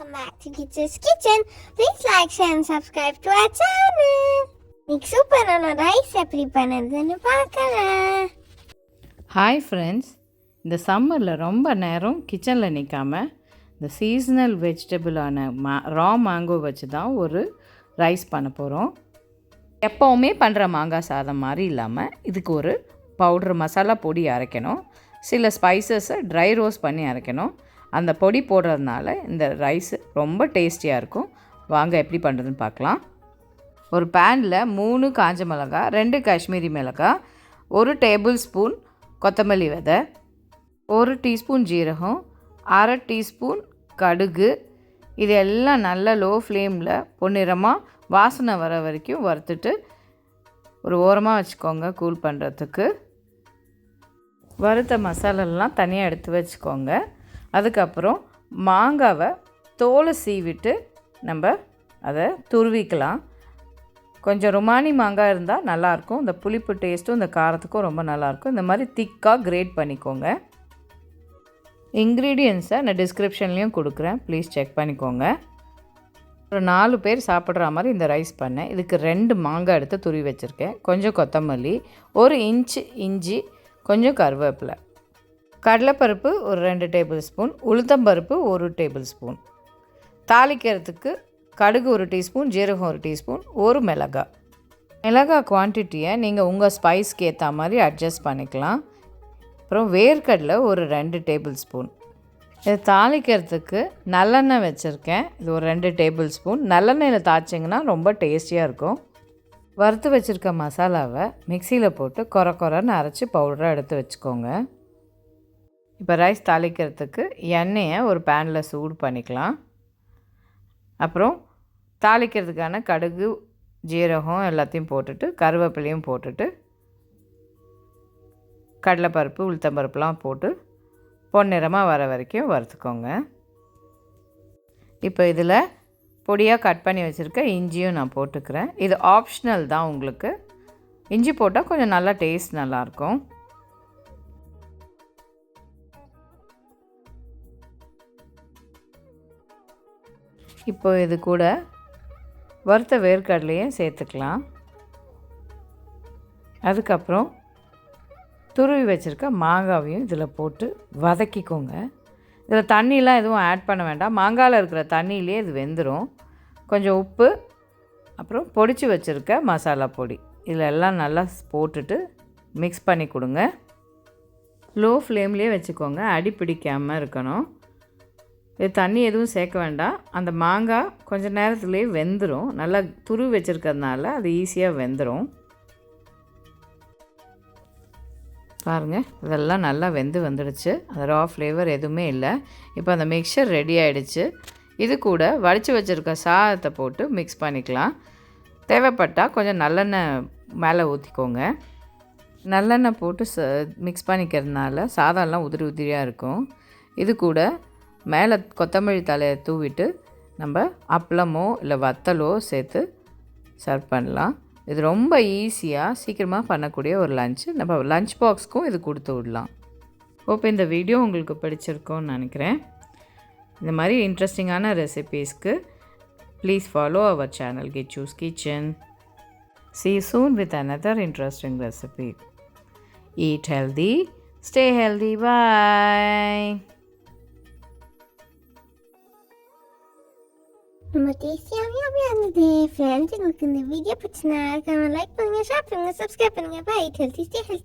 welcome back to Kitchen's Kitchen. Please like, share and subscribe to our channel. இன்னைக்கு சூப்பரான rice எப்படி பண்ணுறதுன்னு பார்க்கலாம். ஹாய் ஃப்ரெண்ட்ஸ், இந்த சம்மரில் ரொம்ப நேரம் கிச்சனில் நிற்காம இந்த சீசனல் வெஜிடபிளான ரா மேங்கோ வச்சு தான் ஒரு ரைஸ் பண்ண போகிறோம். எப்போவுமே பண்ணுற மாங்காய் சாதம் மாதிரி இல்லாமல் இதுக்கு ஒரு பவுட்ரு மசாலா பொடி அரைக்கணும். சில ஸ்பைசஸை ட்ரை ரோஸ்ட் பண்ணி அரைக்கணும். அந்த பொடி போடுறதுனால இந்த ரைஸ் ரொம்ப டேஸ்டியாக இருக்கும். வாங்க எப்படி பண்ணுறதுன்னு பார்க்கலாம். ஒரு பேனில் 3 காஞ்ச மிளகாய், 2 காஷ்மீரி மிளகாய், 1 டேபிள் ஸ்பூன் கொத்தமல்லி விதை, 1 டீஸ்பூன் ஜீரகம், 1/2 டீஸ்பூன் கடுகு, இது எல்லாம் நல்ல லோ ஃப்ளேமில் பொன்னிறமாக வாசனை வர வரைக்கும் வறுத்துட்டு ஒரு ஓரமாக வச்சுக்கோங்க. கூல் பண்ணுறதுக்கு வறுத்த மசாலாலாம் தனியாக எடுத்து வச்சுக்கோங்க. அதுக்கப்புறம் மாங்காவை தோலை சீவிட்டு நம்ம அதை துருவிக்கலாம். கொஞ்சம் ருமானி மாங்காய் இருந்தால் நல்லாயிருக்கும். இந்த புளிப்பு டேஸ்ட்டும் இந்த காரத்துக்கும் ரொம்ப நல்லாயிருக்கும். இந்த மாதிரி திக்காக கிரேட் பண்ணிக்கோங்க. இன்க்ரீடியன்ஸை நான் டிஸ்கிரிப்ஷன்லேயும் கொடுக்குறேன், ப்ளீஸ் செக் பண்ணிக்கோங்க. ஒரு 4 பேர் சாப்பிட்ற மாதிரி இந்த ரைஸ் பண்ணேன். இதுக்கு 2 மாங்காய் எடுத்து துருவி வச்சுருக்கேன். கொஞ்சம் கொத்தமல்லி, 1 இன்ச்சு இஞ்சி, கொஞ்சம் கருவேப்பிலை, கடலைப்பருப்பு ஒரு 2 டேபிள் ஸ்பூன், உளுத்தம்பருப்பு 1 டேபிள் ஸ்பூன், தாளிக்கிறதுக்கு கடுகு 1 டீஸ்பூன், ஜீரகம் 1 டீஸ்பூன், 1 மிளகாய் குவான்டிட்டியை நீங்கள் உங்கள் ஸ்பைஸ்க்கு ஏற்ற மாதிரி அட்ஜஸ்ட் பண்ணிக்கலாம். அப்புறம் வேர்க்கடலை ஒரு 2 டேபிள் ஸ்பூன். இதை தாளிக்கிறதுக்கு நல்லெண்ணெய் வச்சுருக்கேன். இது ஒரு 2 டேபிள் ஸ்பூன். நல்லெண்ணெயில் தாய்ச்சிங்கன்னா ரொம்ப டேஸ்டியாக இருக்கும். வறுத்து வச்சுருக்க மசாலாவை மிக்சியில் போட்டு கொரன்னு அரைச்சி பவுடராக எடுத்து வச்சுக்கோங்க. இப்போ ரைஸ் தாளிக்கிறதுக்கு எண்ணெயை ஒரு பேனில் சூடு பண்ணிக்கலாம். அப்புறம் தாளிக்கிறதுக்கான கடுகு, ஜீரகம் எல்லாத்தையும் போட்டுட்டு கருவேப்பிலையும் போட்டுட்டு கடலைப்பருப்பு, உளுத்தம்பருப்புலாம் போட்டு பொன்னிறமாக வர வரைக்கும் வறுத்துக்கோங்க. இப்போ இதில் பொடியாக கட் பண்ணி வச்சுருக்க இஞ்சியும் நான் போட்டுக்கிறேன். இது ஆப்ஷனல் தான். உங்களுக்கு இஞ்சி போட்டால் கொஞ்சம் நல்லா டேஸ்ட் நல்லாயிருக்கும். இப்போ இது கூட வறுத்த வேர்க்கடலையும் சேர்த்துக்கலாம். அதுக்கப்புறம் துருவி வச்சுருக்க மாங்காவையும் இதில் போட்டு வதக்கிக்கோங்க. இதில் தண்ணிலாம் எதுவும் ஆட் பண்ண வேண்டாம். மாங்காயில் இருக்கிற தண்ணியிலே இது வெந்துடும். கொஞ்சம் உப்பு, அப்புறம் பொடிச்சு வச்சுருக்க மசாலா பொடி இதில் எல்லாம் நல்லா போட்டுட்டு மிக்ஸ் பண்ணி கொடுங்க. லோ ஃப்ளேம்லேயே வச்சுக்கோங்க, அடி பிடிக்காமல் இருக்கணும். இது தண்ணி எதுவும் சேர்க்க வேண்டாம். அந்த மாங்காய் கொஞ்சம் நேரத்துலேயே வெந்துடும். நல்லா துருவி வச்சுருக்கிறதுனால அது ஈஸியாக வெந்துடும். பாருங்கள், இதெல்லாம் நல்லா வந்துடுச்சு. அந்த ரா ஃப்ளேவர் எதுவுமே இல்லை. இப்போ அந்த மிக்சர் ரெடி ஆகிடுச்சு. இது கூட வடித்து வச்சுருக்க சாதத்தை போட்டு மிக்ஸ் பண்ணிக்கலாம். தேவைப்பட்டால் கொஞ்சம் நல்லெண்ணெய் மேலே ஊற்றிக்கோங்க. நல்லெண்ணெய் போட்டு மிக்ஸ் பண்ணிக்கிறதுனால சாதம்லாம் உதிரி உதிரியாக இருக்கும். இது கூட மேலே கொத்தமல்லி தலையை தூவிட்டு நம்ம அப்பளமோ இல்லை வத்தலோ சேர்த்து சர்வ் பண்ணலாம். இது ரொம்ப ஈஸியாக சீக்கிரமாக பண்ணக்கூடிய ஒரு லஞ்சு. நம்ம லஞ்ச் பாக்ஸ்க்கும் இது கொடுத்து விடலாம். இப்போ இந்த வீடியோ உங்களுக்கு பிடிச்சிருக்கோன்னு நினைக்கிறேன். இந்த மாதிரி இன்ட்ரெஸ்டிங்கான ரெசிபீஸ்க்கு please follow our channel Kitchu's Kitchen. See you soon with another interesting recipe. Eat healthy, stay healthy. Bye. ரொம்ப டேஸ்டியாகவே இருந்தது. ஃப்ரெண்ட்ஸ், உங்களுக்கு இந்த வீடியோ பிடிச்சினா லைக் பண்ணுங்கள், ஷேர் பண்ணுங்கள், சப்ஸ்கிரைப் பண்ணுங்கள். பை. Healthy, stay healthy.